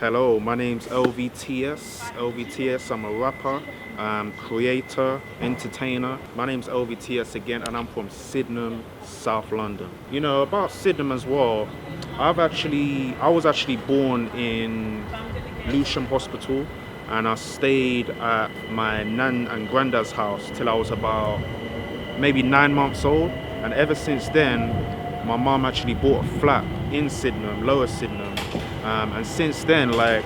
Hello, my name's LVTS. LVTS, I'm a rapper, creator, entertainer. My name's LVTS again, and I'm from Sydenham, South London. You know, about Sydenham as well, I was actually born in Lewisham Hospital, and I stayed at my nan and granddad's house till I was about maybe 9 months old. And ever since then, my mum actually bought a flat in Sydenham, Lower Sydenham. And since then, like,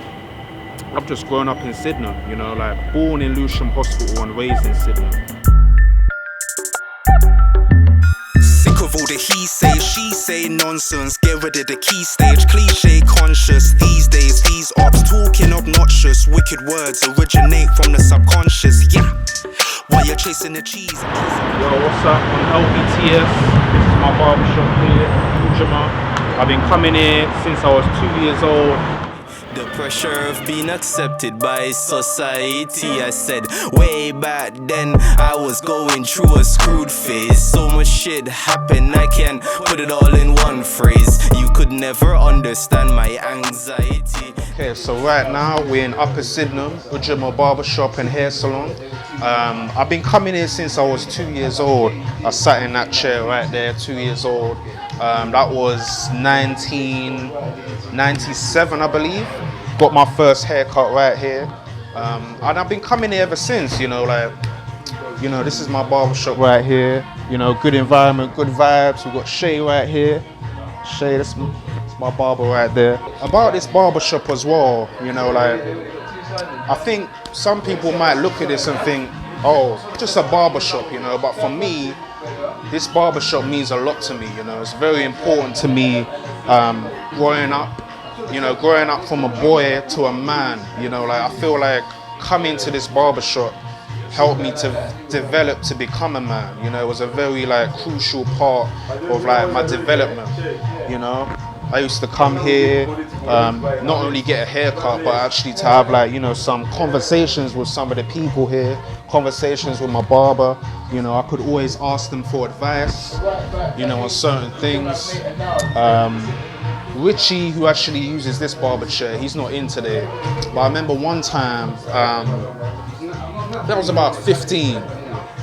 I've just grown up in Sydenham, you know, like born in Lewisham Hospital and raised in Sydenham. Sick of all the he say, she say nonsense. Get rid of the key stage, cliche conscious. These days, these ops talking obnoxious. Wicked words originate from the subconscious, yeah. While you're chasing the cheese. Yo, what's up? I'm LBTS. This is my barbershop here, Ujima. I've been coming here since I was 2 years old. The pressure of being accepted by society, I said way back then I was going through a screwed phase. So much shit happened, I can't put it all in one phrase. You could never understand my anxiety. Okay, so right now we're in Upper Sydenham, Ujima Barbershop and Hair Salon. I've been coming here since I was 2 years old. I sat in that chair right there, 2 years old. That was 1997, I believe. Got my first haircut right here. And I've been coming here ever since, you know, like, you know, this is my barbershop right here. You know, good environment, good vibes. We've got Shay right here. Shay, that's my barber right there. About this barbershop as well, you know, like, I think some people might look at this and think, oh, just a barbershop, you know, but for me, this barbershop means a lot to me, you know. It's very important to me growing up, you know, growing up from a boy to a man, you know, like I feel like coming to this barbershop helped me to develop to become a man, you know. It was a very like crucial part of like my development, you know. I used to come here, not only get a haircut, but actually to have like, you know, some conversations with some of the people here, conversations with my barber. You know, I could always ask them for advice, you know, on certain things. Richie, who actually uses this barber chair, he's not in today. But I remember one time, that was about 15,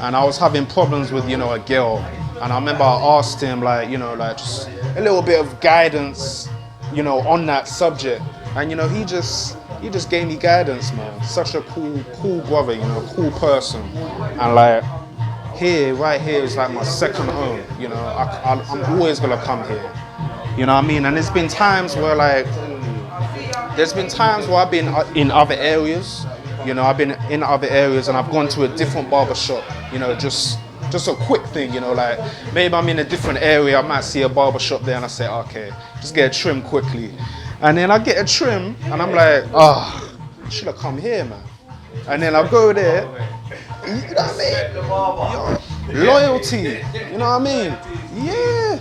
and I was having problems with, you know, a girl. And I remember I asked him, like, you know, like just a little bit of guidance, you know, on that subject. And, you know, he just gave me guidance, man. Such a cool brother, you know, cool person. And like, right here is like my second home, you know. I'm always gonna come here, you know what I mean? And there's been times where I've been in other areas, you know, I've been in other areas and I've gone to a different barbershop, you know, just a quick thing, you know, like maybe I'm in a different area, I might see a barbershop there and I say, okay, just get a trim quickly. And then I get a trim and I'm like, I should have come here, man. And then I go there, you know what I mean? Loyalty, you know what I mean? Yeah.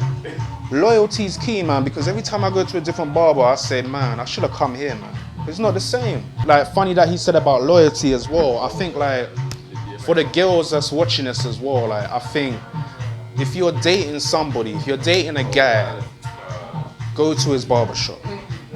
Loyalty is key, man, because every time I go to a different barber, I say, man, I should have come here, man. It's not the same. Like, funny that he said about loyalty as well. I think, like, for the girls that's watching this as well, like, I think if you're dating somebody, if you're dating a guy, go to his barbershop.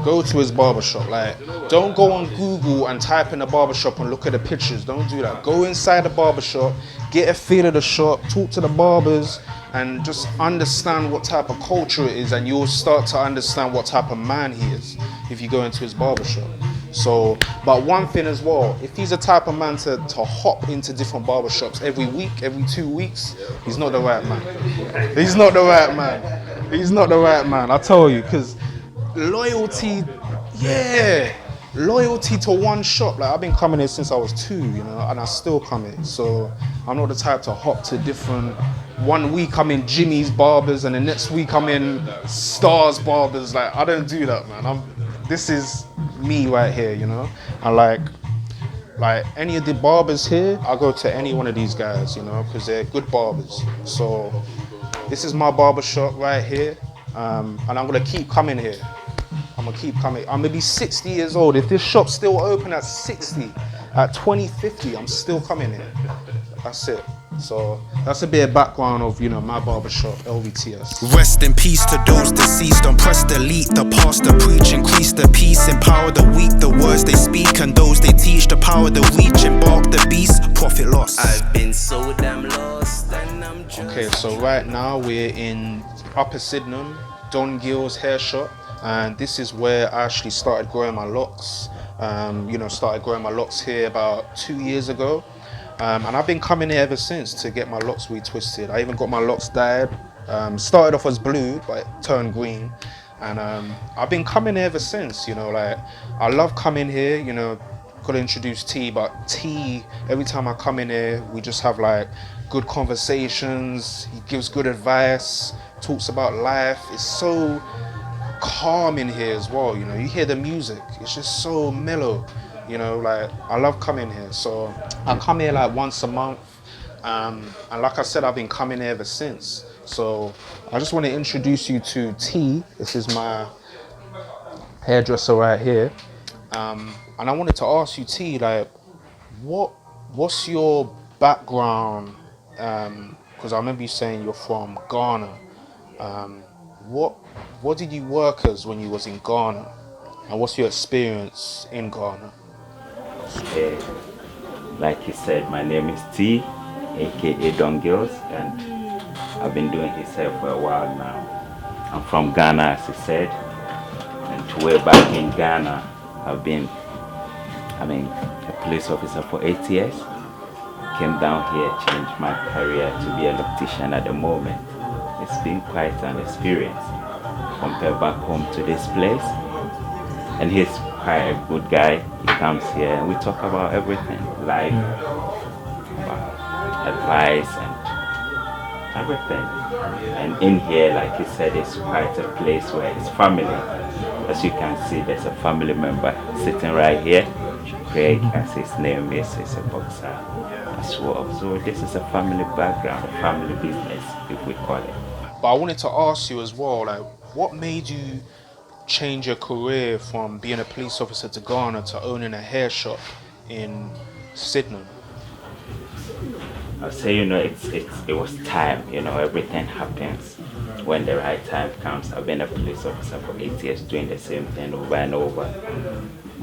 Go to his barbershop. Like, don't go on Google and type in a barbershop and look at the pictures. Don't do that. Go inside the barbershop, get a feel of the shop, talk to the barbers, and just understand what type of culture it is, and you'll start to understand what type of man he is if you go into his barbershop. So, but one thing as well, if he's a type of man to hop into different barbershops every week, every 2 weeks, he's not the right man. He's not the right man. He's not the right man, I tell you, because loyalty, yeah, loyalty to one shop. Like, I've been coming here since I was 2, you know, and I still come here. So I'm not the type to hop to different. One week I'm in Jimmy's Barbers and the next week I'm in Stars Barbers. Like, I don't do that, man. This is me right here, you know. And like any of the barbers here, I go to any one of these guys, you know, because they're good barbers. So this is my barber shop right here, and I'm gonna keep coming here. I'm gonna keep coming. I'm gonna be 60 years old. If this shop's still open at 60, at 2050, I'm still coming here. That's it. So that's a bit of background of, you know, my barbershop, LVTS. Rest in peace to those deceased. Don't press delete. The pastor preach, increase the peace, empower the weak. The words they speak and those they teach. The power the reach, embark the beast. Profit loss. I've been so damn lost, and I'm just. Okay, so right now we're in Upper Sydenham, Don Gill's hair shop, and this is where I actually started growing my locks. You know, started growing my locks here about 2 years ago. And I've been coming here ever since to get my locks retwisted. I even got my locks dyed. Started off as blue, but it turned green. And I've been coming here ever since, you know, like, I love coming here, you know, got to introduce T, but T, every time I come in here, we just have like good conversations. He gives good advice, talks about life. It's so calm in here as well, you know, you hear the music, it's just so mellow. You know, like, I love coming here. So I come here like once a month. And like I said, I've been coming here ever since. So I just want to introduce you to T. This is my hairdresser right here. And I wanted to ask you, T, like, what's your background? Because I remember you saying you're from Ghana. What did you work as when you was in Ghana? And what's your experience in Ghana? Okay. Like you said, my name is T, aka Don Gills, and I've been doing his hair for a while now. I'm from Ghana, as he said, and to way back in Ghana, I've been, a police officer for 8 years. Came down here, changed my career to be a loctician at the moment. It's been quite an experience compared back home to this place. And he's quite a good guy. He comes here and we talk about everything, life, advice and everything. And in here, like he said, it's quite a place where it's family. As you can see, there's a family member sitting right here. Craig, as his name is a boxer as well. So this is a family background, a family business, if we call it. But I wanted to ask you as well, like, what made you change your career from being a police officer to Ghana to owning a hair shop in Sydenham? I'll say, you know, it was time, you know, everything happens when the right time comes. I've been a police officer for 8 years doing the same thing over and over.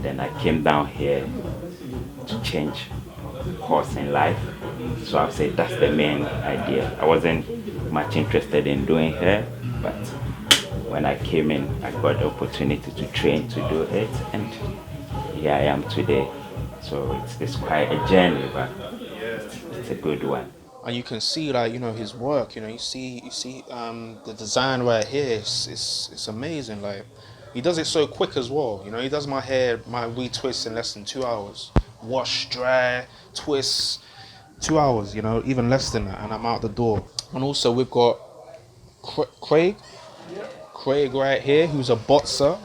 Then I came down here to change course in life. So I'll say that's the main idea. I wasn't much interested in doing hair, but when I came in, I got the opportunity to train to do it, and here I am today. So it's quite a journey, but it's a good one. And you can see, like, you know, his work. You know, you see the design right here. It's amazing. Like, he does it so quick as well. You know, he does my hair, my retwist in less than 2 hours. Wash, dry, twist, 2 hours. You know, even less than that, and I'm out the door. And also we've got Craig right here, who's a boxer.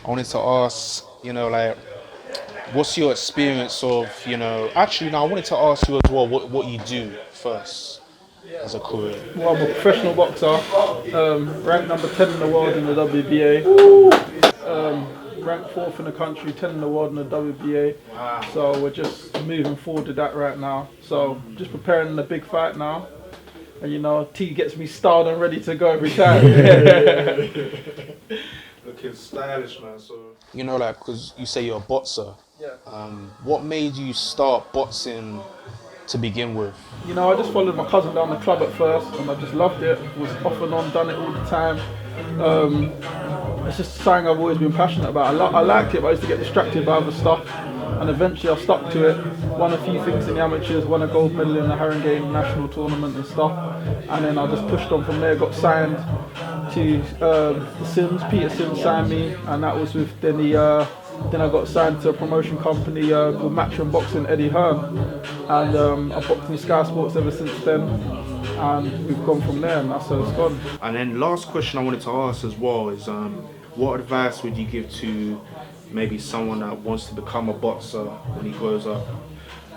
I wanted to ask, you know, like, what's your experience of, you know, actually, no, I wanted to ask you as well what you do first as a career. Well, I'm a professional boxer, ranked number 10 in the world in the WBA, ranked 4th in the country, 10 in the world in the WBA. So we're just moving forward with that right now. So just preparing the big fight now. And you know, T gets me styled and ready to go every time. Looking stylish, man. So, you know, like, because you say you're a boxer. Yeah. What made you start boxing to begin with? You know, I just followed my cousin down the club at first, and I just loved it. Was off and on, done it all the time. It's just something I've always been passionate about. I liked it, but I used to get distracted by other stuff. And eventually I stuck to it, won a few things in the amateurs, won a gold medal in the Haringey national tournament and stuff. And then I just pushed on from there, got signed to the Sims. Peter Sims signed me, and that was with then I got signed to a promotion company called Matchroom Boxing, Eddie Hearn. And I've boxed in Sky Sports ever since then. And we've gone from there, and that's how it's gone. And then last question I wanted to ask as well is, what advice would you give to maybe someone that wants to become a boxer when he grows up?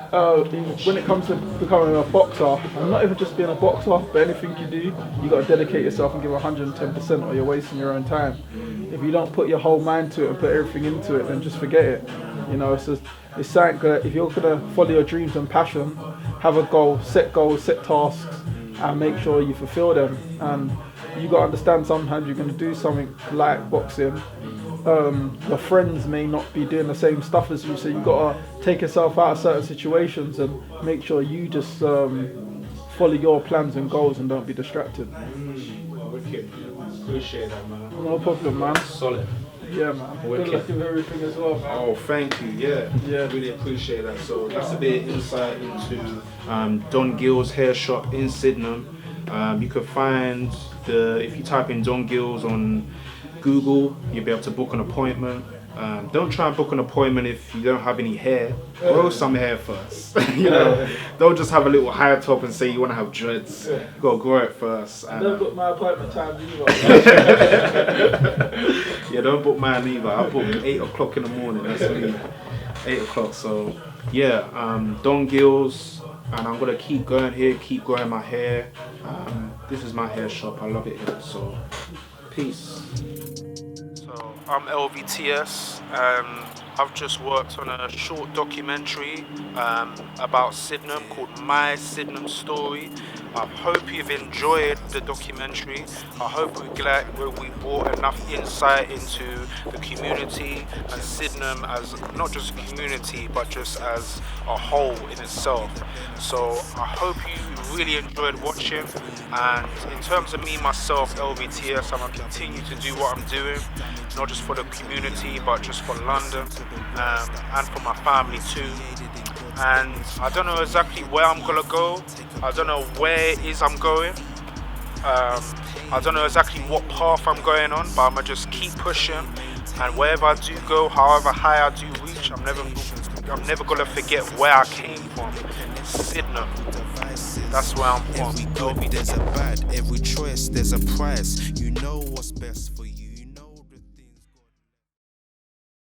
When it comes to becoming a boxer, and not even just being a boxer, but anything you do, you got to dedicate yourself and give 110%, or you're wasting your own time. If you don't put your whole mind to it and put everything into it, then just forget it. You know, it's something that if you're gonna follow your dreams and passion, have a goal, set tasks, and make sure you fulfill them. And you got to understand sometimes you're going to do something like boxing. Your friends may not be doing the same stuff as you, so you got to take yourself out of certain situations and make sure you just follow your plans and goals and don't be distracted. Wicked. Appreciate that, man. No problem, man. Solid. Yeah, man. Wicked. Good luck with everything as well, man. Oh, thank you. Yeah, Yeah. really appreciate that. So that's a bit of insight into Don Gill's hair shop in Sydenham. You can find if you type in Don Gill's on Google, you'll be able to book an appointment. Don't try and book an appointment if you don't have any hair. Grow some hair first. You know, don't just have a little high top and say you want to have dreads. You gotta grow it first. Don't book my appointment time either. Yeah, don't book mine either. I book 8 o'clock in the morning. That's me. 8 o'clock. So yeah, Don Gill's, and I'm gonna keep going here, keep growing my hair. This is my hair shop. I love it here. So peace. So I'm LVTS. I've just worked on a short documentary about Sydenham called My Sydenham Story. I hope you've enjoyed the documentary. I hope we brought enough insight into the community and Sydenham as not just a community but just as a whole in itself. So I hope you really enjoyed watching, and in terms of me myself, LVTS, I'm going to continue to do what I'm doing, not just for the community but just for London and for my family too. And I don't know exactly where I'm gonna go. I don't know where it is I'm going. I don't know exactly what path I'm going on, but I'm gonna just keep pushing. And wherever I do go, however high I do reach, I'm never gonna forget where I came from. Sydenham. That's where I'm from. Every good there's a bad, every choice there's a price. You know what's best for you.